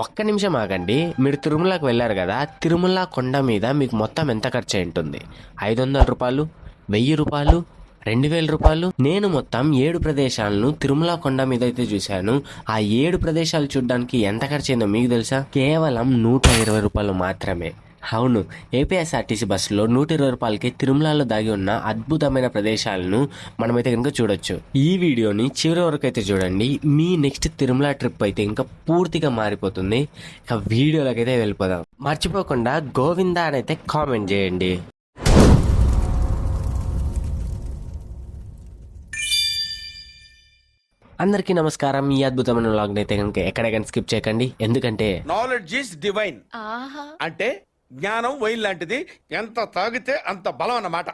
ఒక్క నిమిషం ఆగండి. మీరు తిరుమలకి వెళ్ళారు కదా, తిరుమల కొండ మీద మీకు మొత్తం ఎంత ఖర్చు అయి ఉంటుంది? 500 రూపాయలు, 1000 రూపాయలు, 2000 రూపాయలు? నేను మొత్తం 7 ప్రదేశాలను తిరుమల కొండ మీద అయితే చూశాను. ఆ 7 ప్రదేశాలు చూడడానికి ఎంత ఖర్చు అయిందో మీకు తెలుసా? కేవలం 120 రూపాయలు మాత్రమే. అవును, ఏపీఎస్ఆర్టీసీ బస్సులో 120 రూపాయలకి తిరుమలలో దాగి ఉన్న అద్భుతమైన ప్రదేశాలను మనమైతే కనుక చూడొచ్చు. ఈ వీడియోని చివరి వరకు అయితే చూడండి. మీ నెక్స్ట్ తిరుమల ట్రిప్ అయితే ఇంకా పూర్తిగా మారిపోతుంది. ఇక వీడియోలోకి అయితే వెళ్ళిపోదాం. మర్చిపోకుండా గోవిందా అని అయితే కామెంట్ చేయండి. అందరికీ నమస్కారం. ఈ అద్భుతమైన వ్లాగ్ అయితే కనుక ఎక్కడైనా స్కిప్ చేయకండి, ఎందుకంటే నాలెడ్జ్ ఈస్ డివైన్. అంటే జ్ఞానం వైన్ లాంటిది, ఎంత తాగితే అంత బలం అన్నమాట.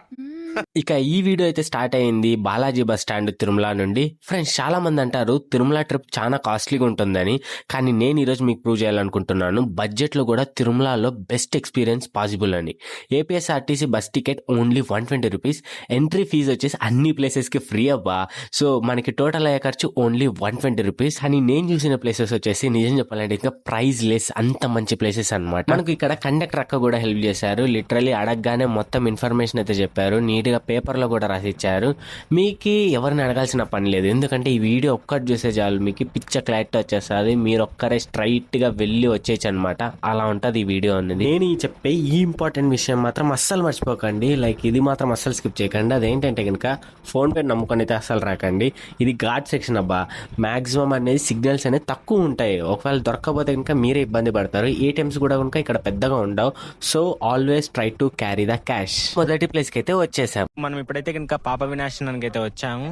ఇక ఈ వీడియో అయితే స్టార్ట్ అయ్యింది బాలాజీ బస్ స్టాండ్ తిరుమల నుండి. ఫ్రెండ్స్, చాలా మంది అంటారు తిరుమల ట్రిప్ చాలా కాస్ట్లీగా ఉంటుందని, కానీ నేను ఈరోజు మీకు ప్రూవ్ చేయాలనుకుంటున్నాను బడ్జెట్ లో కూడా తిరుమలలో బెస్ట్ ఎక్స్పీరియన్స్ పాసిబుల్ అని. APSRTC bus ticket only 120 rupees. Entry fee వచ్చేసి అన్ని ప్లేసెస్ కి ఫ్రీ అవ్వా. సో మనకి టోటల్ అయ్యే ఖర్చు ఓన్లీ 120 రూపీస్. కానీ నేను చూసిన ప్లేసెస్ వచ్చేసి నిజం చెప్పాలంటే ఇంకా ప్రైస్ లెస్, అంత మంచి ప్లేసెస్ అనమాట. మనకు ఇక్కడ కండక్టర్ అక్క కూడా హెల్ప్ చేశారు. లిటరలీ అడగగానే మొత్తం ఇన్ఫర్మేషన్ అయితే చెప్పారు. నీట్గా పేపర్లో కూడా రాసిచ్చారు. మీకు ఎవరిని అడగాల్సిన పని లేదు, ఎందుకంటే ఈ వీడియో ఒక్కటి చూసే చాలు మీకు పిచ్చ క్లారిటీ వచ్చేస్తుంది. మీరు ఒక్కరే స్ట్రైట్గా వెళ్ళి వచ్చేయచ్చు అనమాట. అలా ఉంటుంది ఈ వీడియో అనేది. నేను చెప్పే ఈ ఇంపార్టెంట్ విషయం మాత్రం అస్సలు మర్చిపోకండి. లైక్ ఇది మాత్రం అస్సలు స్కిప్ చేయకండి. అదేంటంటే కనుక ఫోన్పే నమ్ముకొని అయితే అస్సలు రాకండి. ఇది ఘాట్ సెక్షన్ అబ్బా. మ్యాక్సిమం అనేది సిగ్నల్స్ అనేది తక్కువ ఉంటాయి. ఒకవేళ దొరకకపోతే కనుక మీరే ఇబ్బంది పడతారు. ఏటీఎంస్ కూడా కనుక ఇక్కడ పెద్దగా ఉండవు. So always try to carry the cash. మొదటి ప్లేస్కి అయితే వచ్చేసాం. మనం ఇప్పుడైతే కనుక పాప వినాశనానికి అయితే వచ్చాము.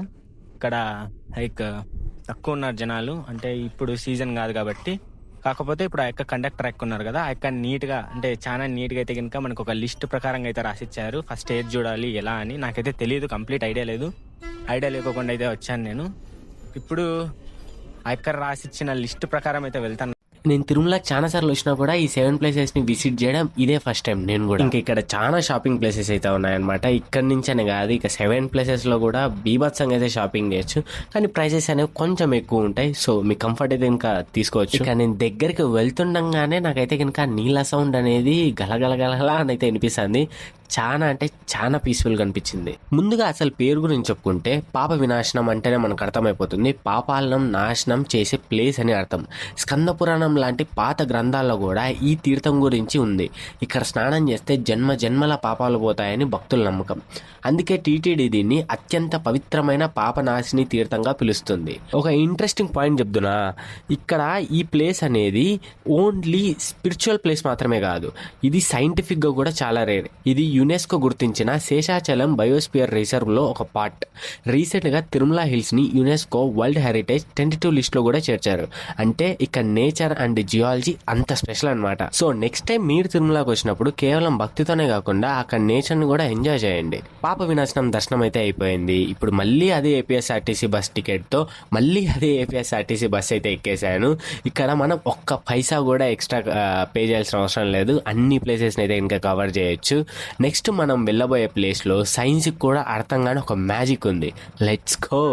ఇక్కడ లైక్ తక్కువ ఉన్నారు జనాలు, అంటే ఇప్పుడు సీజన్ కాదు కాబట్టి. కాకపోతే ఇప్పుడు ఆ యొక్క కండక్టర్ ఎక్కున్నారు కదా, ఆ యొక్క నీట్గా అంటే చాలా నీట్గా అయితే కనుక మనకు ఒక లిస్ట్ ప్రకారంగా అయితే రాసిచ్చారు. ఫస్ట్ ఏది చూడాలి ఎలా అని నాకైతే తెలియదు, కంప్లీట్ ఐడియా లేదు. ఐడియా లేకోకుండా అయితే వచ్చాను నేను. ఇప్పుడు ఆ యొక్క రాసిచ్చిన లిస్ట్ ప్రకారం అయితే వెళ్తాను. నేను తిరుమలకి చాలా సార్లు వచ్చినా కూడా ఈ 7 ప్లేసెస్ ని విజిట్ చేయడం ఇదే ఫస్ట్ టైం నేను కూడా. ఇంకా ఇక్కడ చాలా షాపింగ్ ప్లేసెస్ అయితే ఉన్నాయన్నమాట. ఇక్కడ నుంచనే కాదు, ఇక 7 ప్లేసెస్ లో కూడా బీభత్సంగా అయితే షాపింగ్ చేయొచ్చు. కానీ ప్రైసెస్ అనేవి కొంచెం ఎక్కువ ఉంటాయి. సో మీ కంఫర్ట్ అయితే ఇంకా తీసుకోవచ్చు. ఇక నేను దగ్గరికి వెళ్తుండగానే నాకైతే కనుక నీళ్ళ సౌండ్ అనేది గలగలగలగల అని అయితే వినిపిస్తుంది. చాలా అంటే చాలా పీస్ఫుల్గా అనిపించింది. ముందుగా అసలు పేరు గురించి చెప్పుకుంటే పాప వినాశనం అంటేనే మనకు అర్థమైపోతుంది. పాపాలను నాశనం చేసే ప్లేస్ అని అర్థం. స్కంద పురాణం లాంటి పాత గ్రంథాల్లో కూడా ఈ తీర్థం గురించి ఉంది. ఇక్కడ స్నానం చేస్తే జన్మ జన్మల పాపాలు పోతాయని భక్తుల నమ్మకం. అందుకే టీటీడీ దీన్ని అత్యంత పవిత్రమైన పాపనాశిని తీర్థంగా పిలుస్తుంది. ఒక ఇంట్రెస్టింగ్ పాయింట్ చెప్తున్నా, ఇక్కడ ఈ ప్లేస్ అనేది ఓన్లీ స్పిరిచువల్ ప్లేస్ మాత్రమే కాదు, ఇది సైంటిఫిక్ గా కూడా చాలా రేర్. ఇది యునెస్కో గుర్తించిన శేషాచలం బయోస్పియర్ రిజర్వ్ లో ఒక పార్ట్. రీసెంట్ గా తిరుమల హిల్స్ ని UNESCO world heritage tentative list లో కూడా చేర్చారు. అంటే ఇక్కడ నేచర్ అండ్ జియాలజీ అంత స్పెషల్ అనమాట. సో నెక్స్ట్ టైం మీరు తిరుమలకి వచ్చినప్పుడు కేవలం భక్తితోనే కాకుండా అక్కడ నేచర్ ని కూడా ఎంజాయ్ చేయండి. పాప వినాశనం దర్శనం అయితే అయిపోయింది. ఇప్పుడు మళ్ళీ అదే ఏపీఎస్ఆర్టీసీ బస్ టికెట్ తో మళ్ళీ అదే ఏపీఎస్ఆర్టీసీ బస్ అయితే ఎక్కేసాను. ఇక్కడ మనం ఒక్క పైసా కూడా ఎక్స్ట్రా పే చేయాల్సిన అవసరం లేదు. అన్ని ప్లేసెస్ అయితే ఇంకా కవర్ చేయొచ్చు. నెక్స్ట్ మనం వెళ్ళబోయే ప్లేస్ లో సైన్స్ కూడా అర్థం కాని ఒక మ్యాజిక్ ఉంది. Let's go.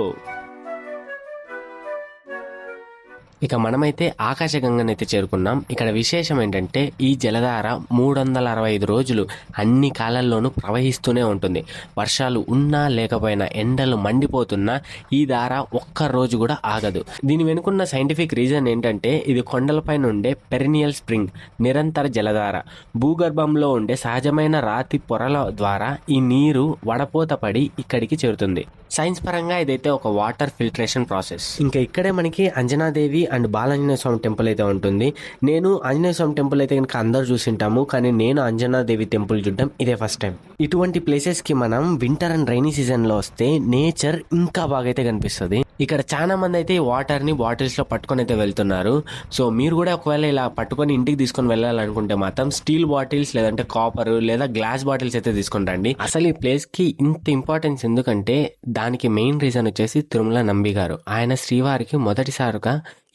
ఇక మనమైతే ఆకాశగంగనైతే చేరుకున్నాం. ఇక్కడ విశేషం ఏంటంటే ఈ జలధార 365 రోజులు అన్ని కాలాల్లోనూ ప్రవహిస్తూనే ఉంటుంది. వర్షాలు ఉన్నా లేకపోయినా, ఎండలు మండిపోతున్నా ఈ ధార ఒక్క రోజు కూడా ఆగదు. దీని వెనుకున్న సైంటిఫిక్ రీజన్ ఏంటంటే ఇది కొండలపై ఉండే పెరినియల్ స్ప్రింగ్, నిరంతర జలధార. భూగర్భంలో ఉండే సహజమైన రాతి పొరల ద్వారా ఈ నీరు వడపోత పడి ఇక్కడికి చేరుతుంది. సైన్స్ పరంగా ఇదైతే ఒక వాటర్ ఫిల్టరేషన్ ప్రాసెస్. ఇంకా ఇక్కడే మనకి అంజనాదేవి అండ్ బాలాంజనేయ స్వామి టెంపుల్ అయితే ఉంటుంది. నేను ఆంజనేయ స్వామి టెంపుల్ అయితే కనుక అందరు చూసింటాము, కానీ నేను అంజనాదేవి టెంపుల్ చూడడం ఇదే ఫస్ట్ టైం. ఇటువంటి ప్లేసెస్ కి మనం వింటర్ అండ్ రైనీ సీజన్ లో వస్తే నేచర్ ఇంకా బాగా అయితే కనిపిస్తుంది. ఇక్కడ చాలా మంది అయితే ఈ వాటర్ ని బాటిల్స్ లో పట్టుకొని అయితే వెళ్తున్నారు. సో మీరు కూడా ఒకవేళ ఇలా పట్టుకొని ఇంటికి తీసుకొని వెళ్ళాలనుకుంటే మాత్రం స్టీల్ బాటిల్స్ లేదంటే కాపర్ లేదా గ్లాస్ బాటిల్స్ అయితే తీసుకొని రండి. అసలు ఈ ప్లేస్ కి ఇంత ఇంపార్టెన్స్ ఎందుకంటే దానికి మెయిన్ రీజన్ వచ్చేసి తిరుమల నంబి గారు. ఆయన శ్రీవారికి మొదటిసారిగా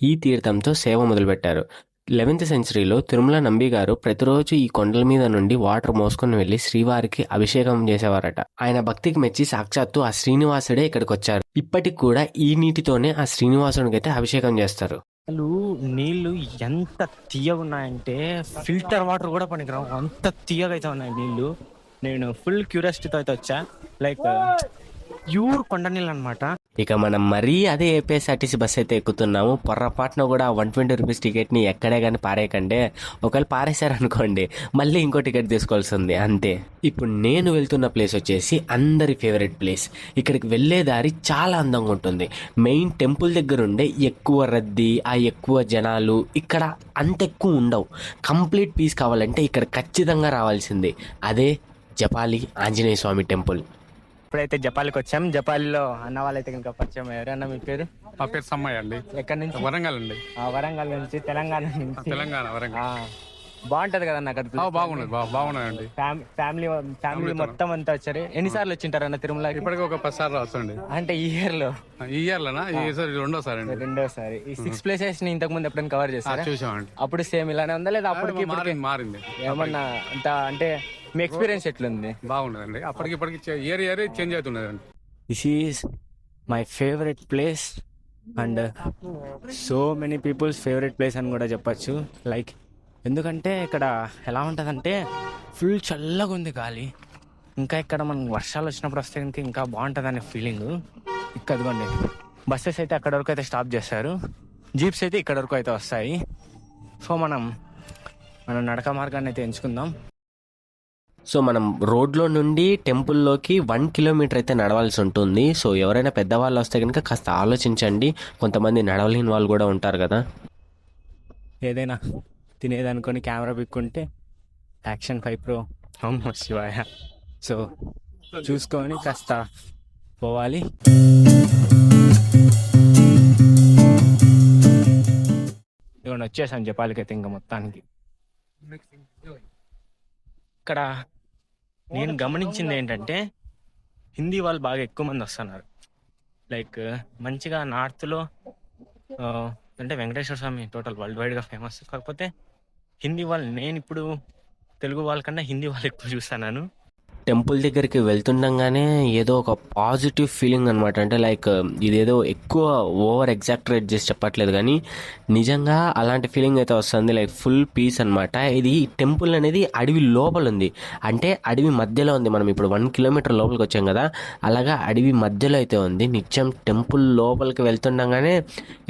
ఈ తీర్థంతో సేవ మొదలుపెట్టారు. 11th సెంచరీలో తిరుమల నంబి గారు ప్రతిరోజు ఈ కొండల మీద నుండి వాటర్ మోసుకొని వెళ్లి శ్రీవారికి అభిషేకం చేసేవారట. ఆయన భక్తికి మెచ్చి సాక్షాత్తు ఆ శ్రీనివాసుడే ఇక్కడికి వచ్చారు. ఇప్పటికి కూడా ఈ నీటితోనే ఆ శ్రీనివాసుడికి అయితే అభిషేకం చేస్తారు. అసలు నీళ్లు ఎంత తీయగా ఉన్నాయంటే ఫిల్టర్ వాటర్ కూడా పనికిరావు, అంత తీయగా అయితే ఉన్నాయి నీళ్లు. నేను ఫుల్ క్యూరియాసిటీతో అయితే వచ్చా, లైక్ ప్యూర్ కొండ నీళ్ళు అనమాట. ఇక మనం మరీ అదే ఏపీఎస్ఆర్టీసీ బస్ అయితే ఎక్కుతున్నాము. పొర్రపాటున కూడా 120 రూపీస్ టికెట్ని ఎక్కడే కానీ పారేయకండి. ఒకవేళ పారేశారనుకోండి మళ్ళీ ఇంకో టికెట్ తీసుకోవాల్సి ఉంది అంతే. ఇప్పుడు నేను వెళ్తున్న ప్లేస్ వచ్చేసి అందరి ఫేవరెట్ ప్లేస్. ఇక్కడికి వెళ్ళే దారి చాలా అందంగా ఉంటుంది. మెయిన్ టెంపుల్ దగ్గర ఉండే ఎక్కువ రద్దీ, ఆ ఎక్కువ జనాలు ఇక్కడ అంత ఎక్కువ ఉండవు. కంప్లీట్ పీస్ కావాలంటే ఇక్కడ ఖచ్చితంగా రావాల్సిందే. అదే జపాలి ఆంజనేయ స్వామి టెంపుల్. ఇప్పుడైతే జపాలికి వచ్చాం. జపాలిలో అన్న వాళ్ళైతే కనుక పరిచయం. ఎవరన్నా మీ పేరు? మా పేరు సమ్మయ్య అండి, ఎక్కడి నుంచి? వరంగల్ అండి. వరంగల్ నుంచి, తెలంగాణ నుంచి. తెలంగాణ వరంగల్. బాగుంటది కదన్న అక్కడ? బాగున్నది, బాగున్నదండి. ఫ్యామిలీ మొత్తం అంతా వచ్చారు. ఎన్నిసార్లు వచ్చింటారన్న తిరుమలకి? ఇప్పటికి ఒక 10 సార్లు వస్తుంది. అంటే ఈ ఇయర్ లో? ఈ ఇయర్ లోనా? ఈసారి రెండోసారి అండి. రెండోసారి. ఈ 6 ప్లేసెస్ ని ఇంతకు ముందు ఎప్పుడైనా కవర్ చేశారా? చూసామండి. అప్పుడు సేమ్ ఇలానే ఉందా లేదా అప్పటికి మారింది. ఏమన్నా అంత అంటే మీ ఎక్స్పీరియన్స్ ఎట్లుంది? బాగున్నదండి. అప్పటికి ఇప్పటికి ఇయర్ చేంజ్ అవుతున్నదండి. This is my favourite place and so many peoples favourite place అని కూడా చెప్పచ్చు. లైక్ ఎందుకంటే ఇక్కడ ఎలా ఉంటుందంటే ఫుల్ చల్లగా ఉంది గాలి. ఇంకా ఇక్కడ మనం వర్షాలు వచ్చినప్పుడు వస్తే కనుక ఇంకా బాగుంటుంది అనే ఫీలింగ్. ఇక్కడ అదిగోండి బస్సెస్ అయితే అక్కడ వరకు అయితే స్టాప్ చేస్తారు, జీప్స్ అయితే ఇక్కడ వరకు అయితే వస్తాయి. సో మనం నడక మార్గాన్ని అయితే ఎంచుకుందాం. సో మనం రోడ్లో నుండి టెంపుల్లోకి 1 కిలోమీటర్ అయితే నడవాల్సి ఉంటుంది. సో ఎవరైనా పెద్దవాళ్ళు వస్తే కనుక కాస్త ఆలోచించండి. కొంతమంది నడవలేని వాళ్ళు కూడా ఉంటారు కదా. ఏదైనా తినేదనుకొని కెమెరా పిక్కుంటే యాక్షన్ 5 Pro ఓం శివాయ. సో చూసుకొని కాస్త పోవాలి. ఇవన్నీ వచ్చేసాను జపాలికైతే ఇంకా మొత్తానికి. ఇక్కడ నేను గమనించింది ఏంటంటే హిందీ వాళ్ళు బాగా ఎక్కువ మంది వస్తున్నారు. లైక్ మంచిగా నార్త్లో అంటే వెంకటేశ్వర స్వామి టోటల్ వరల్డ్ వైడ్గా ఫేమస్. కాకపోతే హిందీ వాళ్ళు, నేను ఇప్పుడు తెలుగు వాళ్ళకన్నా హిందీ వాళ్ళు ఎక్కువ చూస్తున్నాను. టెంపుల్ దగ్గరికి వెళ్తుండగానే ఏదో ఒక పాజిటివ్ ఫీలింగ్ అనమాట. అంటే లైక్ ఇదేదో ఎక్కువ ఓవర్ ఎగ్జాక్టరేట్ చేసి చెప్పట్లేదు కానీ నిజంగా అలాంటి ఫీలింగ్ అయితే వస్తుంది. లైక్ ఫుల్ పీస్ అనమాట. ఇది టెంపుల్ అనేది అడవి లోపల ఉంది, అంటే అడవి మధ్యలో ఉంది. మనం ఇప్పుడు 1 కిలోమీటర్ లోపలికి వచ్చాం కదా, అలాగా అడవి మధ్యలో అయితే ఉంది. నిత్యం టెంపుల్ లోపలికి వెళ్తుండగానే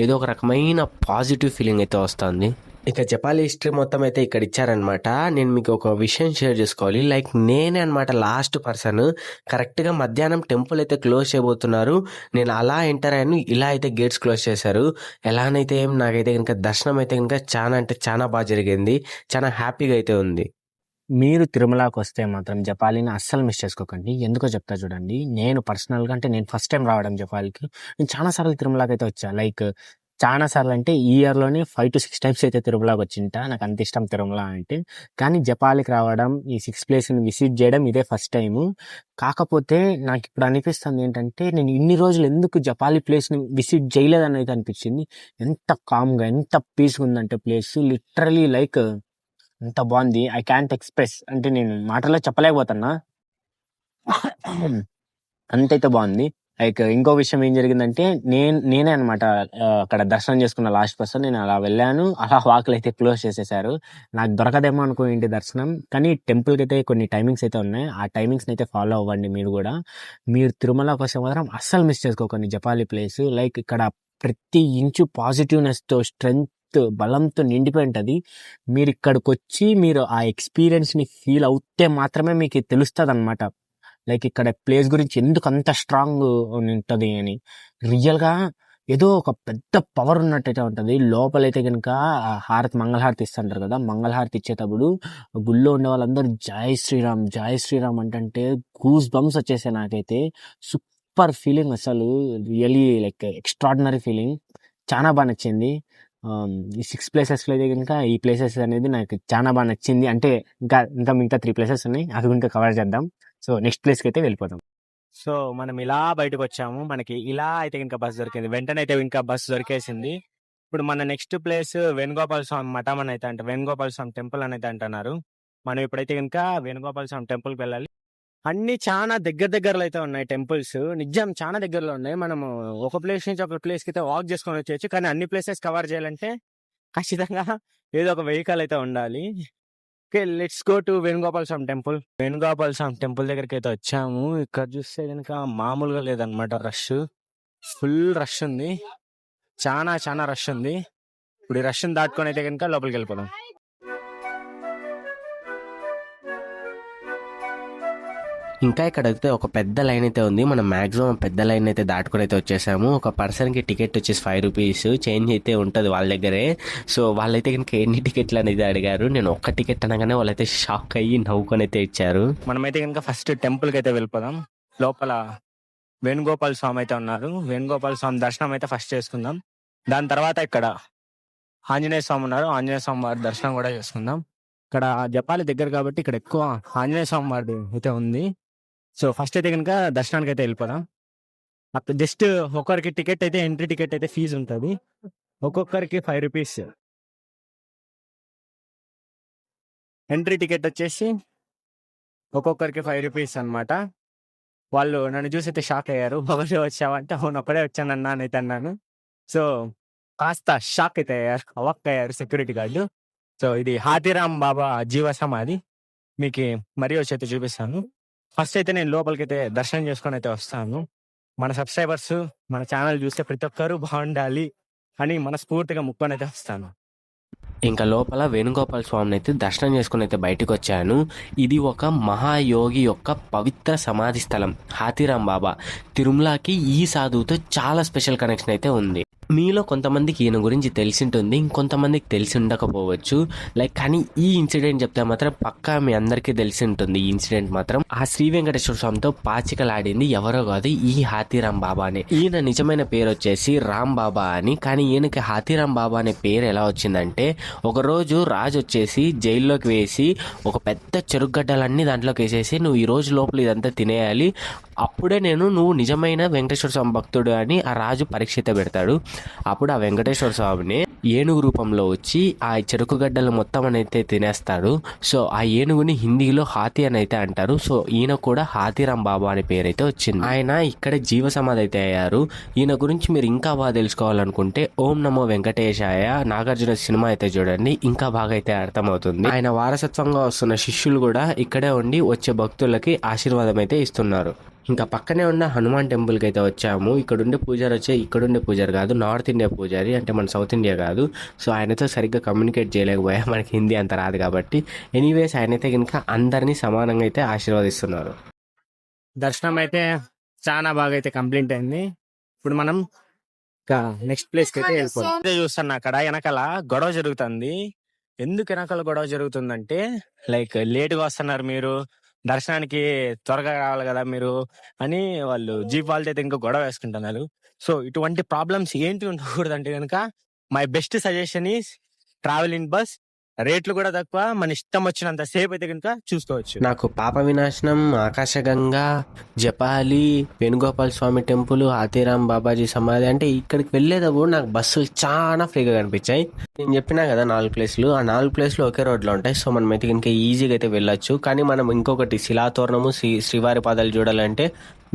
ఏదో ఒక రకమైన పాజిటివ్ ఫీలింగ్ అయితే వస్తుంది. ఇక జపాలి హిస్టరీ మొత్తం అయితే ఇక్కడ ఇచ్చారనమాట. నేను మీకు ఒక విషయం షేర్ చేసుకోవాలి. లైక్ నేనే అనమాట లాస్ట్ పర్సన్. కరెక్ట్గా మధ్యాహ్నం టెంపుల్ అయితే క్లోజ్ చేయబోతున్నారు. నేను అలా ఎంటర్ అయ్యాను, ఇలా అయితే గేట్స్ క్లోజ్ చేశారు. ఎలానైతే నాకైతే కనుక దర్శనం అయితే కనుక చాలా అంటే చాలా బాగా జరిగింది. చాలా హ్యాపీగా అయితే ఉంది. మీరు తిరుమలకి వస్తే మాత్రం జపాలిని అస్సలు మిస్ చేసుకోకండి. ఎందుకో చెప్తా చూడండి. నేను పర్సనల్గా అంటే నేను ఫస్ట్ టైం రావడం జపాలికి. నేను చాలాసార్లు తిరుమలకి అయితే వచ్చా. లైక్ చాలా సార్లు అంటే ఈ ఇయర్లోనే 5 to 6 టైమ్స్ అయితే తిరుమలకి వచ్చింటా. నాకు అంత ఇష్టం తిరుమల అంటే. కానీ జపాలికి రావడం, ఈ 6 ప్లేస్ని విజిట్ చేయడం ఇదే ఫస్ట్ టైము. కాకపోతే నాకు ఇప్పుడు అనిపిస్తుంది ఏంటంటే నేను ఇన్ని రోజులు ఎందుకు జపాలి ప్లేస్ని విజిట్ చేయలేదని అయితే అనిపించింది. ఎంత కామ్గా, ఎంత పీస్గా ఉందంటే ప్లేస్ లిటరలీ లైక్ ఎంత బాగుంది. ఐ క్యాంట్ ఎక్స్ప్రెస్, అంటే నేను మాటల్లో చెప్పలేకపోతున్నా, అంతైతే బాగుంది. లైక్ ఇంకో విషయం ఏం జరిగిందంటే నేనే అనమాట అక్కడ దర్శనం చేసుకున్న లాస్ట్ పర్సన్. నేను అలా వెళ్ళాను, అలా వాకులు అయితే క్లోజ్ చేసేసారు. నాకు దొరకదేమో అనుకోండి దర్శనం. కానీ టెంపుల్కి అయితే కొన్ని టైమింగ్స్ అయితే ఉన్నాయి. ఆ టైమింగ్స్ని అయితే ఫాలో అవ్వండి మీరు కూడా. మీరు తిరుమలకి వస్తే మాత్రం అస్సలు మిస్ చేసుకోకండి జపాలి ప్లేస్. లైక్ ఇక్కడ ప్రతి ఇంచు పాజిటివ్నెస్తో, స్ట్రెంగ్త్, బలంతో నిండిపోయి ఉంటుంది. మీరు ఇక్కడికి వచ్చి మీరు ఆ ఎక్స్పీరియన్స్ని ఫీల్ అవుతే మాత్రమే మీకు తెలుస్తుంది అనమాట. లైక్ ఇక్కడ ప్లేస్ గురించి ఎందుకు అంత స్ట్రాంగ్ ఉంటుంది అని. రియల్గా ఏదో ఒక పెద్ద పవర్ ఉన్నట్టయితే ఉంటుంది. లోపలైతే కనుక మంగళహారతి ఇస్తుంటారు కదా, మంగళహారతి ఇచ్చేటప్పుడు గుళ్ళో ఉండే వాళ్ళందరూ జై శ్రీరామ్ జై శ్రీరామ్ అంటే గూస్ బంప్స్ వచ్చేసాయి నాకైతే. సూపర్ ఫీలింగ్ అసలు, రియలీ లైక్ ఎక్స్ట్రాడినరీ ఫీలింగ్. చాలా బాగా నచ్చింది. ఈ 6 ప్లేసెస్లో అయితే కనుక ఈ ప్లేసెస్ అనేది నాకు చాలా బాగా నచ్చింది. అంటే ఇంకా మిగతా 3 ప్లేసెస్ ఉన్నాయి, అవి ఇంకా కవర్ చేద్దాం. సో నెక్స్ట్ ప్లేస్కి అయితే వెళ్ళిపోతాం. సో మనం ఇలా బయటకు వచ్చాము. మనకి ఇలా అయితే ఇంకా బస్సు దొరికింది, వెంటనే అయితే ఇంకా బస్సు దొరికేసింది. ఇప్పుడు మన నెక్స్ట్ ప్లేస్ వేణుగోపాల స్వామి మఠం అని అయితే వేణుగోపాల స్వామి టెంపుల్ అని అయితే అంటున్నారు. మనం ఇప్పుడైతే కనుక వేణుగోపాల స్వామి టెంపుల్కి వెళ్ళాలి. అన్ని చాలా దగ్గరలో అయితే ఉన్నాయి టెంపుల్స్. నిజం చాలా దగ్గరలో ఉన్నాయి. మనము ఒక ప్లేస్ నుంచి ఒక ప్లేస్ కి అయితే వాక్ చేసుకొని వచ్చేయచ్చు. కానీ అన్ని ప్లేసెస్ కవర్ చేయాలంటే ఖచ్చితంగా ఏదో ఒక వెహికల్ అయితే ఉండాలి. Okay, let's go to Venugopala Swami temple. Venugopala Swami temple దగ్గరికి అయితే వచ్చాము. ఇక్కడ చూస్తే కనుక మామూలుగా లేదనమాట, రష్ ఫుల్ రష్ ఉంది. చాలా రష్ ఉంది. ఇప్పుడు ఈ రష్ దాటుకొని అయితే కనుక లోపలికి వెళ్ళిపోదాం. ఇంకా ఇక్కడైతే ఒక పెద్ద లైన్ అయితే ఉంది. మనం మాక్సిమం పెద్ద లైన్ అయితే దాటుకుని అయితే వచ్చేసాము. ఒక పర్సన్కి టికెట్ వచ్చేసి 5 రూపీస్ చేంజ్ అయితే ఉంటుంది వాళ్ళ దగ్గరే. సో వాళ్ళైతే కనుక ఎన్ని టికెట్లు అనేది అడిగారు. నేను ఒక్క టికెట్ అనగానే వాళ్ళైతే షాక్ అయ్యి నవ్వుకొని అయితే ఇచ్చారు. మనమైతే కనుక ఫస్ట్ టెంపుల్కి అయితే వెళ్ళిపోదాం. లోపల వేణుగోపాల స్వామి అయితే ఉన్నారు. వేణుగోపాల స్వామి దర్శనం అయితే ఫస్ట్ చేసుకుందాం. దాని తర్వాత ఇక్కడ ఆంజనేయ స్వామి ఉన్నారు. ఆంజనేయ స్వామి వారి దర్శనం కూడా చేసుకుందాం. ఇక్కడ జపాలి దగ్గర కాబట్టి ఇక్కడ ఎక్కువ ఆంజనేయ స్వామి వారి అయితే ఉంది. సో ఫస్ట్ అయితే కనుక దర్శనానికి అయితే వెళ్ళిపోదాం. అక్కడ జస్ట్ ఒక్కరికి టికెట్ అయితే, ఎంట్రీ టికెట్ అయితే ఫీజు ఉంటుంది. ఒక్కొక్కరికి 5 రూపీస్ ఎంట్రీ టికెట్ వచ్చేసి ఒక్కొక్కరికి 5 రూపీస్ అనమాట. వాళ్ళు నన్ను చూసి అయితే షాక్ అయ్యారు. ఒకటే వచ్చావంటే అవును ఒక్కడే వచ్చానన్నా అని అయితే అన్నాను. సో కాస్త షాక్ అయితే అయ్యారు, అవక్ అయ్యారు సెక్యూరిటీ గార్డు. సో ఇది హాతీరామ్ బాబా జీవ సమాధి. మీకు మరీ వచ్చి అయితే చూపిస్తాను. ఫస్ట్ అయితే నేను లోపలికి అయితే దర్శనం చేసుకొని అయితే వస్తాను. మన సబ్స్క్రైబర్స్ మన ఛానల్ చూస్తే ప్రతి ఒక్కరు బాగుండాలి అని మనస్ఫూర్తిగా ముక్కొని అయితే వస్తాను. ఇంకా లోపల వేణుగోపాల స్వామిని అయితే దర్శనం చేసుకుని అయితే బయటకు వచ్చాను. ఇది ఒక మహాయోగి యొక్క పవిత్ర సమాధి స్థలం. హాతీరామ్ బాబా తిరుమలకి ఈ సాధువుతో చాలా స్పెషల్ కనెక్షన్ అయితే ఉంది. మీలో కొంతమందికి ఈయన గురించి తెలిసి ఉంటుంది, ఇంకొంతమందికి తెలిసి ఉండకపోవచ్చు. కానీ ఈ ఇన్సిడెంట్ చెప్తే మాత్రం పక్కా మీ అందరికీ తెలిసి ఉంటుంది. ఈ ఇన్సిడెంట్ మాత్రం ఆ శ్రీ వెంకటేశ్వర స్వామితో పాచికలాడింది ఎవరో కాదు, ఈ హాతీరామ్ బాబానే. ఈయన నిజమైన పేరు వచ్చేసి రామ్ బాబా అని. కానీ ఈయనకి హాతీరామ్ బాబా అనే పేరు ఎలా వచ్చిందంటే, ఒకరోజు రాజు వచ్చేసి జైల్లోకి వేసి ఒక పెద్ద చెరుగడ్డలన్నీ దాంట్లోకి వేసేసి, నువ్వు ఈ రోజు లోపల ఇదంతా తినేయాలి, అప్పుడే నువ్వు నిజమైన వెంకటేశ్వర స్వామి భక్తుడు అని ఆ రాజు పరీక్ష అయితే పెడతాడు. అప్పుడు ఆ వెంకటేశ్వర స్వామిని ఏనుగు రూపంలో వచ్చి ఆ చెరుకు గడ్డలు మొత్తం అయితే తినేస్తాడు. సో ఆ ఏనుగుని హిందీలో హాతీ అని అయితే అంటారు. సో ఈయన కూడా హాతీరామ్ బాబా అనే పేరైతే వచ్చింది. ఆయన ఇక్కడ జీవ సమాధి అయితే అయ్యారు. ఈయన గురించి మీరు ఇంకా బాగా తెలుసుకోవాలనుకుంటే ఓం నమో వెంకటేశాయ నాగార్జున సినిమా అయితే చూడండి, ఇంకా బాగా అయితే అర్థమవుతుంది. ఆయన వారసత్వంగా వస్తున్న శిష్యులు కూడా ఇక్కడే ఉండి వచ్చే భక్తులకి ఆశీర్వాదం అయితే ఇస్తున్నారు. ఇంకా పక్కనే ఉన్న హనుమాన్ టెంపుల్కి అయితే వచ్చాము. ఇక్కడుండే పూజారి ఇక్కడుండే పూజారి కాదు, నార్త్ ఇండియా పూజారి, అంటే మన సౌత్ ఇండియా కాదు. సో ఆయనతో సరిగ్గా కమ్యూనికేట్ చేయలేకపోయా, మనకి హిందీ అంత రాదు కాబట్టి. ఎనీవేస్ ఆయనైతే కనుక అందరినీ సమానంగా అయితే ఆశీర్వదిస్తున్నారు. దర్శనం అయితే చాలా బాగా అయితే కంప్లీట్ అయింది. ఇప్పుడు మనం నెక్స్ట్ ప్లేస్ కి అయితే వెళ్ళిపోతాం. చూస్తున్నా అక్కడ వెనకాల గొడవ జరుగుతుంది. ఎందుకు వెనకాల గొడవ జరుగుతుందంటే, లేటుగా వస్తున్నారు మీరు, దర్శనానికి త్వరగా రావాలి కదా మీరు అని వాళ్ళు జీప్ వాళ్ళతో అయితే ఇంకా గొడవ వేసుకుంటున్నారు. సో ఇటువంటి ప్రాబ్లమ్స్ ఏంటి ఉండకూడదు అంటే కనుక my best suggestion is travel in bus. రేట్లు కూడా తక్కువ, మన ఇష్టం వచ్చినంత సేపు అయితే కనుక చూసుకోవచ్చు. నాకు పాప వినాశనం, ఆకాశగంగా, జపాలి, వేణుగోపాల స్వామి టెంపుల్, హాతీరామ్ బాబాజీ సమాధి అంటే ఇక్కడికి వెళ్ళేటప్పుడు నాకు బస్సులు చాలా ఫ్రీగా కనిపించాయి. నేను చెప్పినా కదా 4 ప్లేస్లు, ఆ 4 ప్లేస్లు ఒకే రోడ్లో ఉంటాయి. సో మనం అయితే ఇంకా ఈజీగా అయితే వెళ్ళొచ్చు. కానీ మనం ఇంకొకటి శిలాతోరణము, శ్రీవారి పాదాలు చూడాలంటే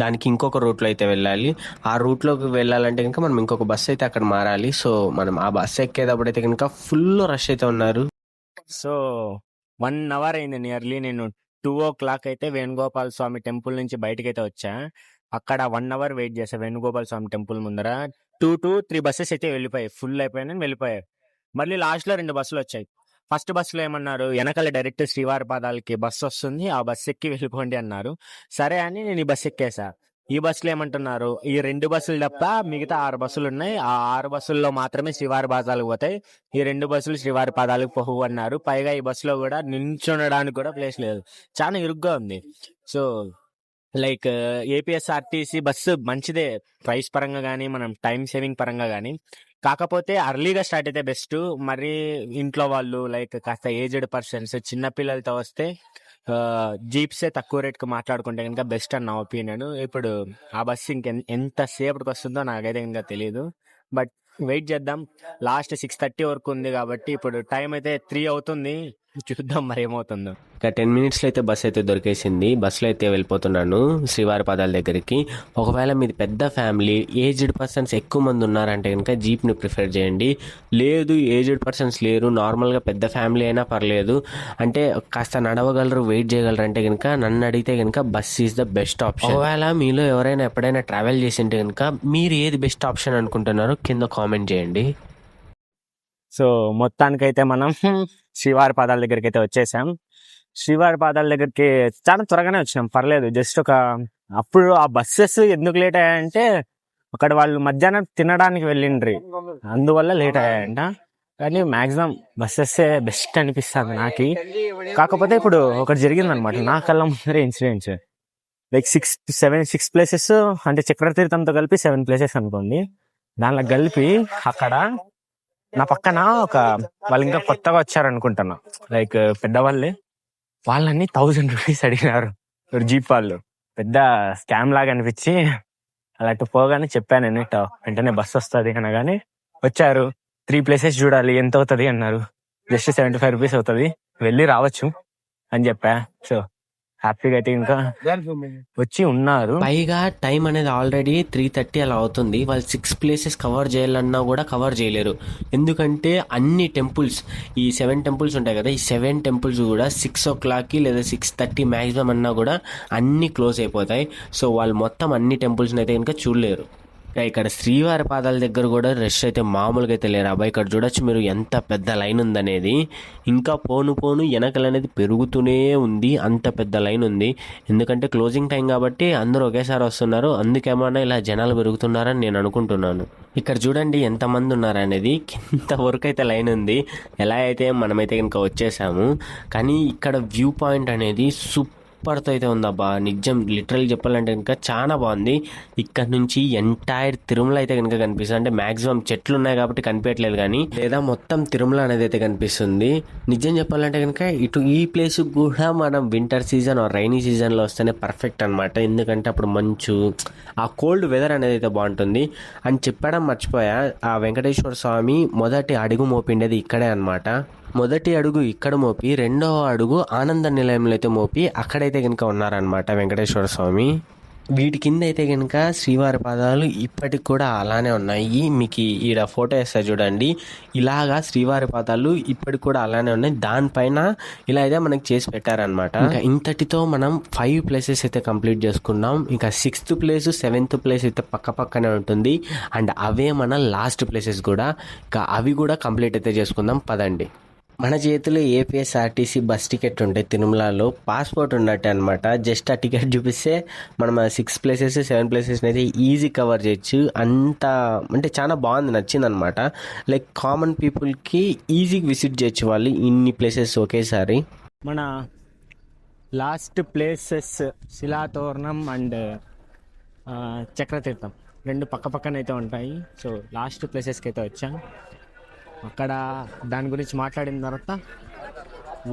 దానికి ఇంకొక రూట్లో అయితే వెళ్ళాలి. ఆ రూట్లోకి వెళ్ళాలంటే కనుక మనం ఇంకొక బస్సు అయితే అక్కడ మారాలి. సో మనం ఆ బస్సు ఎక్కేటప్పుడు అయితే కనుక ఫుల్ రష్ అయితే ఉన్నారు. సో 1 అవర్ అయింది నియర్లీ. నేను 2:00 అయితే వేణుగోపాల స్వామి టెంపుల్ నుంచి బయటకి అయితే వచ్చా. అక్కడ 1 అవర్ వెయిట్ చేసా వేణుగోపాల స్వామి టెంపుల్ ముందర. 2 to 3 బస్సెస్ అయితే వెళ్ళిపోయాయి, ఫుల్ అయిపోయాయని వెళ్ళిపోయాయి. మళ్ళీ లాస్ట్ లో 2 బస్సులు వచ్చాయి. ఫస్ట్ బస్సులో ఏమన్నారు, వెనకాల డైరెక్ట్ శ్రీవారి పాదాలకి బస్సు వస్తుంది, ఆ బస్సు ఎక్కి వెళ్ళిపోండి అన్నారు. సరే అని నేను ఈ బస్సు ఎక్కేసా. ఈ బస్సులో ఏమంటున్నారు, ఈ 2 బస్సులు తప్ప మిగతా 6 బస్సులు ఉన్నాయి, ఆ 6 బస్సుల్లో మాత్రమే శ్రీవారి పాదాలకు పోతాయి, ఈ 2 బస్సులు శ్రీవారి పాదాలకు పోవు అన్నారు. పైగా ఈ బస్సులో కూడా నిల్చుండడానికి కూడా ప్లేస్ లేదు, చాలా ఇరుగ్గా ఉంది. సో ఏపీఎస్ఆర్టీసీ బస్సు మంచిదే ప్రైస్ పరంగా కానీ, మనం టైం సేవింగ్ పరంగా కానీ. కాకపోతే అర్లీగా స్టార్ట్ అయితే బెస్ట్. మరి ఇంట్లో వాళ్ళు కాస్త ఏజ్డ్ పర్సన్స్, చిన్నపిల్లలతో వస్తే జీప్సే తక్కువ రేట్కి మాట్లాడుకుంటే కనుక బెస్ట్ అని నా ఒపీనియన్. ఇప్పుడు ఆ బస్సు ఎంత సేపటికి వస్తుందో నాకైతే ఇంకా తెలియదు, బట్ వెయిట్ చేద్దాం. లాస్ట్ 6:30 వరకు ఉంది కాబట్టి ఇప్పుడు టైం అయితే 3 అవుతుంది. చూద్దాం మరి ఏమవుతుందో. ఇక 10 మినిట్స్లో అయితే బస్ అయితే దొరికేసింది. బస్సులో అయితే వెళ్ళిపోతున్నాను శ్రీవారి పాదాల దగ్గరికి. ఒకవేళ మీది పెద్ద ఫ్యామిలీ, ఏజ్డ్ పర్సన్స్ ఎక్కువ మంది ఉన్నారంటే కనుక జీప్ని ప్రిఫర్ చేయండి. లేదు ఏజ్డ్ పర్సన్స్ లేరు, నార్మల్గా పెద్ద ఫ్యామిలీ అయినా పర్లేదు, అంటే కాస్త నడవగలరు, వెయిట్ చేయగలరు అంటే కనుక నన్ను అడిగితే కనుక bus is the best option. ఒకవేళ మీలో ఎవరైనా ఎప్పుడైనా ట్రావెల్ చేసింటే కనుక మీరు ఏది బెస్ట్ ఆప్షన్ అనుకుంటున్నారో కింద కామెంట్ చేయండి. సో మొత్తానికైతే మనం శ్రీవారి పాదాల దగ్గరికి అయితే వచ్చేసాం. శ్రీవారి పాదాల దగ్గరికి చాలా త్వరగానే వచ్చినాం, పర్లేదు. జస్ట్ అప్పుడు ఆ బస్సెస్ ఎందుకు లేట్ అయ్యాయంటే అక్కడ వాళ్ళు మధ్యాహ్నం తినడానికి వెళ్ళిండ్రి, అందువల్ల లేట్ అయ్యాయంట. కానీ మాక్సిమం బస్సెస్ బెస్ట్ అనిపిస్తుంది నాకు. కాకపోతే ఇప్పుడు ఒకటి జరిగిందనమాట నా కళ్ళ ముందరే ఇన్సిడెంట్స్. లైక్ 6 ప్లేసెస్, అంటే చక్రతీర్థంతో కలిపి 7 ప్లేసెస్ అనుకోండి. దానిలో కలిపి అక్కడ నా పక్కన వాళ్ళు ఇంకా కొత్తగా వచ్చారనుకుంటున్నా, లైక్ పెద్దవాళ్ళే, వాళ్ళని 1000 రూపీస్ అడిగినారు జీప్ వాళ్ళు. పెద్ద స్కామ్ లాగా అనిపించి అలా పోగానే చెప్పాను అన్నట్టు, వెంటనే బస్సు వస్తుంది అనగానే వచ్చారు. 3 ప్లేసెస్ చూడాలి, ఎంత అవుతుంది అన్నారు. జస్ట్ 75 రూపీస్ అవుతుంది, వెళ్ళి రావచ్చు అని చెప్పా. సో హ్యాపీగా అయితే ఇంకా వచ్చి ఉన్నారు. పైగా టైం అనేది ఆల్రెడీ 3:30 అలా అవుతుంది. వాళ్ళు 6 ప్లేసెస్ కవర్ చేయాలన్నా కూడా కవర్ చేయలేరు. ఎందుకంటే అన్ని టెంపుల్స్, ఈ 7 టెంపుల్స్ ఉంటాయి కదా, ఈ 7 టెంపుల్స్ కూడా 6 o'clock లేదా 6:30 మ్యాక్సిమం అన్నా కూడా అన్నీ క్లోజ్ అయిపోతాయి. సో వాళ్ళు మొత్తం అన్ని టెంపుల్స్ని అయితే ఇంకా చూడలేరు. ఇక్కడ శ్రీవారి పాదాల దగ్గర కూడా రష్ అయితే మామూలుగా అయితే లేరు అబ్బాయి. ఇక్కడ చూడొచ్చు మీరు ఎంత పెద్ద లైన్ ఉందనేది. ఇంకా పోను వెనకలు అనేది పెరుగుతూనే ఉంది, అంత పెద్ద లైన్ ఉంది. ఎందుకంటే క్లోజింగ్ టైం కాబట్టి అందరూ ఒకేసారి వస్తున్నారు, అందుకేమన్నా ఇలా జనాలు పెరుగుతున్నారని నేను అనుకుంటున్నాను. ఇక్కడ చూడండి ఎంతమంది ఉన్నారనేది, కింద వరకు అయితే లైన్ ఉంది. ఎలా అయితే మనమైతే కనుక వచ్చేసాము. కానీ ఇక్కడ వ్యూ పాయింట్ అనేది సూపర్తో అయితే ఉందబ్బా, నిజం లిటరల్ చెప్పాలంటే కనుక చాలా బాగుంది. ఇక్కడ నుంచి ఎంటైర్ తిరుమల అయితే కనుక కనిపిస్తుంది. అంటే మాక్సిమం చెట్లు ఉన్నాయి కాబట్టి కనిపించట్లేదు, కానీ లేదా మొత్తం తిరుమల అనేది అయితే కనిపిస్తుంది. నిజం చెప్పాలంటే కనుక ఈ ప్లేస్ కూడా మనం వింటర్ సీజన్ రైనీ సీజన్లో వస్తేనే పర్ఫెక్ట్ అనమాట. ఎందుకంటే అప్పుడు మంచు, ఆ కోల్డ్ వెదర్ అనేది అయితే బాగుంటుంది. అని చెప్పడం మర్చిపోయా, ఆ వెంకటేశ్వర స్వామి మొదటి అడుగు మోపిండేది ఇక్కడే అనమాట. మొదటి అడుగు ఇక్కడ మోపి, రెండవ అడుగు ఆనంద నిలయంలో అయితే మోపి అక్కడైతే కనుక ఉన్నారనమాట వెంకటేశ్వర స్వామి. వీటి కింద అయితే కనుక శ్రీవారి పాదాలు ఇప్పటికి కూడా అలానే ఉన్నాయి. మీకు ఈడ ఫోటో వేస్తా చూడండి, ఇలాగా శ్రీవారి పాదాలు ఇప్పటికి కూడా అలానే ఉన్నాయి. దానిపైన ఇలా అయితే మనకి చేసి పెట్టారనమాట. ఇంకా ఇంతటితో మనం 5 ప్లేసెస్ అయితే కంప్లీట్ చేసుకున్నాం. ఇంకా 6th ప్లేస్ 7th ప్లేస్ అయితే పక్కనే ఉంటుంది. అండ్ అవే మన లాస్ట్ ప్లేసెస్ కూడా. ఇంకా అవి కూడా కంప్లీట్ అయితే చేసుకుందాం పదండి. మన చేతిలో ఏపీఎస్ఆర్టీసీ బస్ టికెట్ ఉంటే తిరుమలలో పాస్పోర్ట్ ఉన్నట్టే అనమాట. జస్ట్ ఆ టికెట్ చూపిస్తే మనం 6 ప్లేసెస్ 7 ప్లేసెస్ అయితే ఈజీ కవర్ చేయొచ్చు. అంత అంటే చాలా బాగుంది, నచ్చింది అనమాట. లైక్ కామన్ పీపుల్కి ఈజీగా విజిట్ చేయొచ్చు వాళ్ళు ఇన్ని ప్లేసెస్ ఒకేసారి. మన లాస్ట్ ప్లేసెస్ శిలాతోరణం అండ్ చక్రతీర్థం 2 పక్కన అయితే ఉంటాయి. సో లాస్ట్ ప్లేసెస్కి అయితే వచ్చాం. అక్కడ దాని గురించి మాట్లాడిన తర్వాత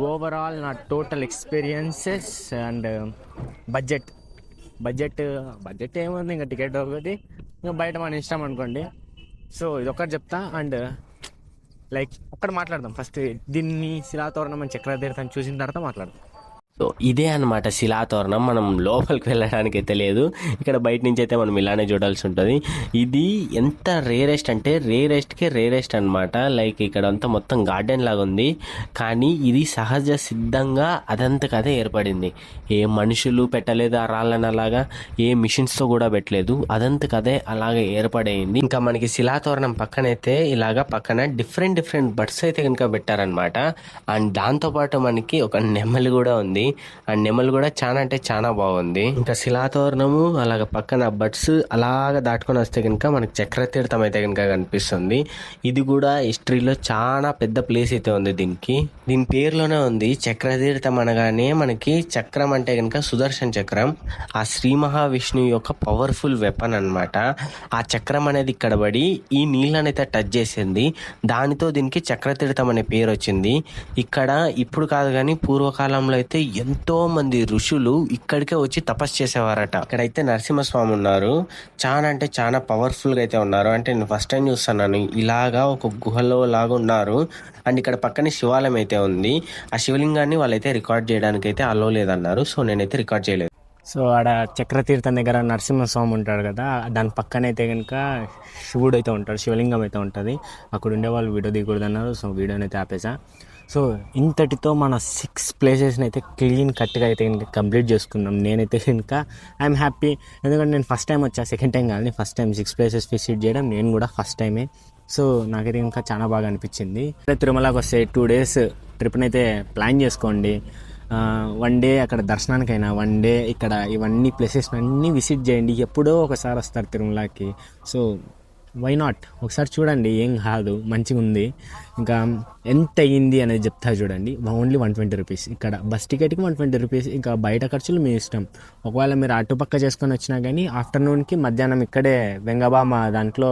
ఓవరాల్ నా టోటల్ ఎక్స్పీరియన్సెస్ అండ్ బడ్జెట్ ఏముంది, ఇంకా టికెట్ ఒకటి, ఇంకా బయట మన ఇష్టం అనుకోండి. సో ఇదొక్కటి చెప్తా. అండ్ లైక్ ఒక్కటి మాట్లాడదాం ఫస్ట్. దీన్ని శిలాతోరణం అని చక్రతీర్థం చూసిన తర్వాత మాట్లాడదాం. సో ఇదే అనమాట శిలాతోరణం. మనం లోపలికి వెళ్ళడానికి అయితే లేదు, ఇక్కడ బయట నుంచి అయితే మనం ఇలానే చూడాల్సి ఉంటుంది. ఇది ఎంత రేరెస్ట్ అంటే రేరెస్ట్ అనమాట. లైక్ ఇక్కడ అంతా మొత్తం గార్డెన్ లాగా ఉంది, కానీ ఇది సహజ సిద్ధంగా అదంతకదే ఏర్పడింది. ఏ మనుషులు పెట్టలేదు ఆ రాళ్ళని, అలాగా ఏ మిషన్స్తో కూడా పెట్టలేదు, అదంతకదే అలాగే ఏర్పడైంది. ఇంకా మనకి శిలాతోరణం పక్కనైతే ఇలాగా పక్కన డిఫరెంట్ బర్డ్స్ అయితే కనుక పెట్టారనమాట. అండ్ దాంతోపాటు మనకి ఒక నెమలి కూడా ఉంది. ఆ నెమలి కూడా చాలా అంటే చాలా బాగుంది. ఇంకా శిలాతోరణము అలాగ పక్కన బర్డ్స్ అలాగ దాటుకొని వస్తే కనుక మనకి చక్రతీర్థం అయితే కనుక కనిపిస్తుంది. ఇది కూడా హిస్టరీలో చాలా పెద్ద ప్లేస్ అయితే ఉంది దీనికి. దీని పేరులోనే ఉంది చక్రతీర్థం అనగానే మనకి చక్రం అంటే కనుక సుదర్శన్ చక్రం, ఆ శ్రీ మహావిష్ణువు యొక్క పవర్ఫుల్ వెపన్ అనమాట. ఆ చక్రం అనేది ఇక్కడ పడి ఈ నీళ్ళనైతే టచ్ చేసింది, దానితో దీనికి చక్రతీర్థం అనే పేరు వచ్చింది. ఇక్కడ ఇప్పుడు కాదు కానీ పూర్వకాలంలో అయితే ఎంతో మంది ఋషులు ఇక్కడికే వచ్చి తపస్సు చేసేవారట. ఇక్కడైతే నరసింహస్వామి ఉన్నారు, చాలా అంటే చాలా పవర్ఫుల్ గా అయితే ఉన్నారు. అంటే నేను ఫస్ట్ టైం చూస్తున్నాను ఇలాగా ఒక గుహలో లాగా ఉన్నారు. అండ్ ఇక్కడ పక్కనే శివాలయం అయితే ఉంది. ఆ శివలింగాన్ని వాళ్ళైతే రికార్డ్ చేయడానికి అయితే అలో లేదన్నారు. సో నేనైతే రికార్డ్ చేయలేదు. సో ఆడ చక్రతీర్థం దగ్గర నరసింహస్వామి ఉంటాడు కదా, దాని పక్కన అయితే కనుక శివుడు అయితే ఉంటాడు, శివలింగం అయితే ఉంటుంది. అక్కడ ఉండే వాళ్ళు వీడియో దిగకూడదు అన్నారు. సో వీడియోని అయితే ఆపేసా. సో ఇంతటితో మన 6 ప్లేసెస్ని అయితే క్లీన్ కట్గా అయితే కనుక కంప్లీట్ చేసుకున్నాం. నేనైతే కనుక ఐఎమ్ హ్యాపీ, ఎందుకంటే నేను ఫస్ట్ టైం వచ్చా, సెకండ్ టైం కాదు, ఫస్ట్ టైం 6 ప్లేసెస్ విజిట్ చేయడం నేను కూడా ఫస్ట్ టైమే. సో నాకైతే ఇంకా చాలా బాగా అనిపించింది. తిరుమలకి వస్తే 2 days ట్రిప్ని అయితే ప్లాన్ చేసుకోండి. 1 day అక్కడ దర్శనానికైనా, 1 day ఇక్కడ ఇవన్నీ ప్లేసెస్ అన్నీ విజిట్ చేయండి. ఎప్పుడో ఒకసారి వస్తారు తిరుమలకి. సో వై నాట్, ఒకసారి చూడండి, ఏం కాదు, మంచిగా ఉంది. ఇంకా ఎంత అయ్యింది అనేది చెప్తా చూడండి. Only 120 rupees. ఇక్కడ బస్ టికెట్కి 120 రూపీస్. ఇంకా బయట ఖర్చులు మీ ఇష్టం. ఒకవేళ మీరు అటుపక్క చేసుకొని వచ్చినా కానీ ఆఫ్టర్నూన్కి మధ్యాహ్నం ఇక్కడే వెంగబామ దాంట్లో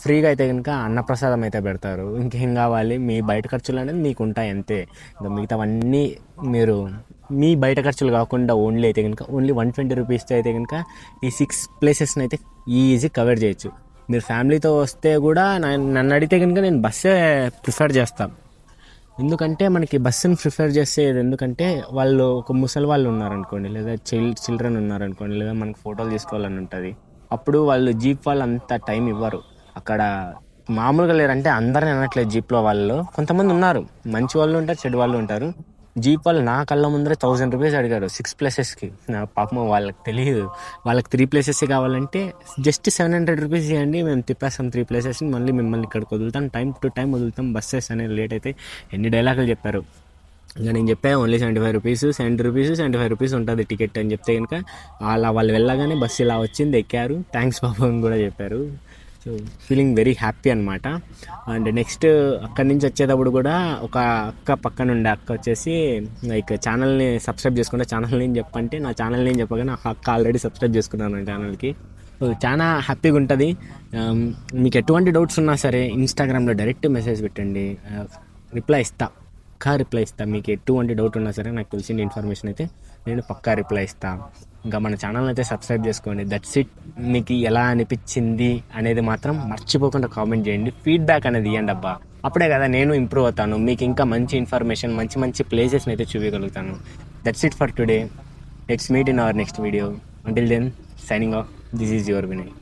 ఫ్రీగా అయితే కనుక అన్నప్రసాదం అయితే పెడతారు. ఇంకేం కావాలి, మీ బయట ఖర్చులు అనేది మీకు ఉంటాయి అంతే. ఇంకా మిగతావన్నీ మీరు మీ బయట ఖర్చులు కాకుండా ఓన్లీ అయితే కనుక ఓన్లీ 120 రూపీస్తో అయితే కనుక ఈ 6 ప్లేసెస్ని అయితే ఈజీ కవర్ చేయొచ్చు. మీరు ఫ్యామిలీతో వస్తే కూడా నన్ను అడిగితే కనుక నేను బస్సే ప్రిఫర్ చేస్తాను. ఎందుకంటే మనకి బస్సుని ప్రిఫర్ చేసేది ఎందుకంటే వాళ్ళు ఒక ముసలి వాళ్ళు ఉన్నారనుకోండి, లేదా చిల్డ్రన్ ఉన్నారనుకోండి, లేదా మనకు ఫోటోలు తీసుకోవాలని ఉంటుంది. అప్పుడు వాళ్ళు జీప్ వాళ్ళు అంత టైం ఇవ్వరు. అక్కడ మామూలుగా లేరంటే అందరిని అనట్లేదు, జీప్లో వాళ్ళు కొంతమంది ఉన్నారు, మంచి వాళ్ళు ఉంటారు, చెడు వాళ్ళు ఉంటారు. జీప్ వాళ్ళు నా కళ్ళ ముందరే 1000 రూపీస్ అడిగారు 6 ప్లేసెస్కి. నా పాపం వాళ్ళకి తెలియదు, వాళ్ళకి 3 ప్లేసెస్ కావాలంటే జస్ట్ 700 రూపీస్ ఇవ్వండి, మేము తిప్పేస్తాం 3 ప్లేసెస్ని, మళ్ళీ మిమ్మల్ని ఇక్కడికి వదులుతాం, టైం టు టైం వదులుతాం, బస్సెస్ అనేది లేట్ అయితే. ఎన్ని డైలాగులు చెప్పారు. ఇంకా నేను చెప్పా ఓన్లీ 75 రూపీస్, 75 రూపీస్ ఉంటుంది టికెట్ అని చెప్తే కనుక వాళ్ళు వెళ్ళగానే బస్సు ఇలా వచ్చింది, ఎక్కారు, థ్యాంక్స్ బాబు అని కూడా చెప్పారు. సో ఫీలింగ్ వెరీ హ్యాపీ అనమాట. అండ్ నెక్స్ట్ అక్కడి నుంచి వచ్చేటప్పుడు కూడా ఒక అక్క పక్కన ఉండే అక్క వచ్చేసి లైక్ ఛానల్ని సబ్స్క్రైబ్ చేసుకుంటే, ఛానల్ నేమ్ చెప్పంటే నా ఛానల్ నేమ్ చెప్పగానే ఆ అక్క ఆల్రెడీ సబ్స్క్రైబ్ చేసుకున్నాను ఛానల్కి. సో చాలా హ్యాపీగా ఉంటుంది. మీకు ఎటువంటి డౌట్స్ ఉన్నా సరే ఇన్స్టాగ్రామ్లో డైరెక్ట్ మెసేజ్ పెట్టండి, రిప్లై ఇస్తా, పక్కా రిప్లై ఇస్తా. మీకు ఎటువంటి డౌట్ ఉన్నా సరే నాకు తెలిసిన ఇన్ఫర్మేషన్ అయితే నేను పక్కా రిప్లై ఇస్తాను. ఇంకా మన ఛానల్ అయితే సబ్స్క్రైబ్ చేసుకోండి. That's it. మీకు ఎలా అనిపించింది అనేది మాత్రం మర్చిపోకుండా కామెంట్ చేయండి. ఫీడ్బ్యాక్ అనేది ఇవ్వండి అబ్బా, అప్పుడే కదా నేను ఇంప్రూవ్ అవుతాను, మీకు ఇంకా మంచి ఇన్ఫర్మేషన్, మంచి ప్లేసెస్ని అయితే చూపించగలుగుతాను. That's it for today. Let's meet in our next video. Until then, signing off. This is your Vinay.